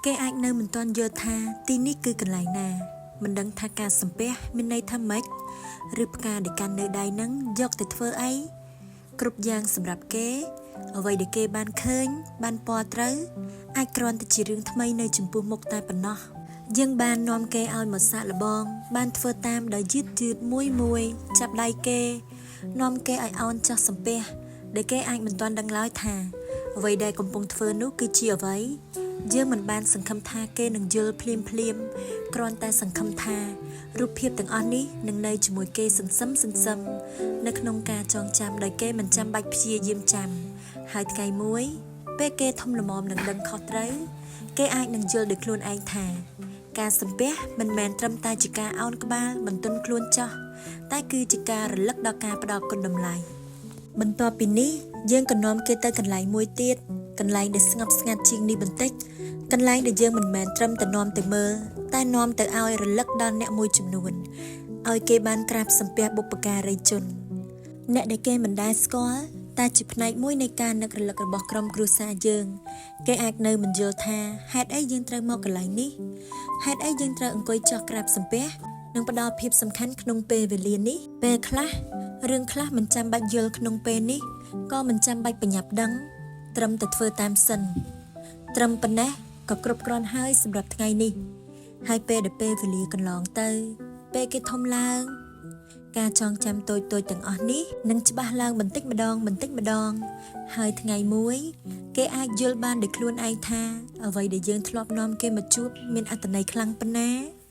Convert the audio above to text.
គេអាចនៅមិនទាន់យល់ថាទីនេះគឺកន្លែងណាមិនដឹងថាការសំពះមានន័យថាម៉េចឬផ្កាដែលកាន់នៅដៃនឹងយកទៅធ្វើអីគ្រប់យ៉ាងសម្រាប់គេអ្វីដែលគេបានឃើញបានពណ៌ត្រូវអាចគ្រាន់តែជារឿងថ្មីនៅចំពោះមុខតែប៉ុណ្ណោះយើងបាននាំគេឲ្យមកសាកល្បងបានធ្វើតាមដោយយឺតមួយចាប់ដៃគេនាំគេឲ្យអោនចោះសំពះដែលគេអាចមិនទាន់ដឹងឡើយថាអ្វីដែលកំពុងធ្វើនោះគឺជាអ្វីយើងមិនបានសង្ឃឹមថាគេនឹងយល់ភ្លាមគ្រាន់តែសង្ឃឹមថារូបភាពទាំងអស់នេះនឹងនៅជាមួយគេសន្សឹមនៅក្នុងការចងចាំដោយគេមិនចាំបាច់ព្យាយាមចាំហើយថ្ងៃមួយពេលគេធំល្មមនឹងដឹងខុសត្រូវគេអាចនឹងយល់ដោយខ្លួនឯងថាការសំពះមិនមែនត្រឹមតែជាការអោនក្បាលបន្ទន់ខ្លួនចោះតែគឺជាការរលឹកដល់ការផ្ដល់គុណតម្លៃបន្ទាប់ពីនេះយើងក៏នាំគេទៅកន្លែងមួយទៀតកន្លែងដែលស្ងប់ស្ងាត់ជាងនេះបន្តិចកន្លែងដែលយើងមិនមែនត្រឹមតែនាំទៅមើលតែនាំទៅឲ្យរលឹកដល់អ្នកមួយចំនួនឲ្យគេបានក្រាបសំពះបុព្វការីជនអ្នកដែលគេមិនដែលស្គាល់តែជាផ្នែកមួយនៃការនឹករលឹករបស់ក្រុមគ្រួសារយើងគេអាចនៅមិនយល់ថាហេតុអីយើងត្រូវមកកន្លែងនេះហេតុអីយើងត្រូវអង្គុយចុះក្រាបសំពះនិងផ្ដល់ភាពសំខាន់ក្នុងពេលវេលានេះពេលខ្លះរឿងខ្លះមិនចាំបាច់យល់ក្នុងពេលនេះក៏មិនចាំបាច់បញ្ញាប់ដឹងត្រឹមតែធ្វើតាមសិនត្រឹមប៉ុណ្ណេះក៏គ្រប់គ្រាន់ហើយសម្រាប់ថ្ងៃនេះហើយពេលដែលពេលវេលាកន្លងទៅពេលគេធំឡើងការចងចាំតូចទាំងអស់នេះនឹងច្បាស់ឡើងបន្តិចម្ដងហើយថ្ងៃមួយគេអាចយល់បានដោយខ្លួនឯងថាអ្វីដែលយើងធ្លាប់នាំគេមកជួបមានអត្ថន័យខ្លាំងប៉ុណ្ណា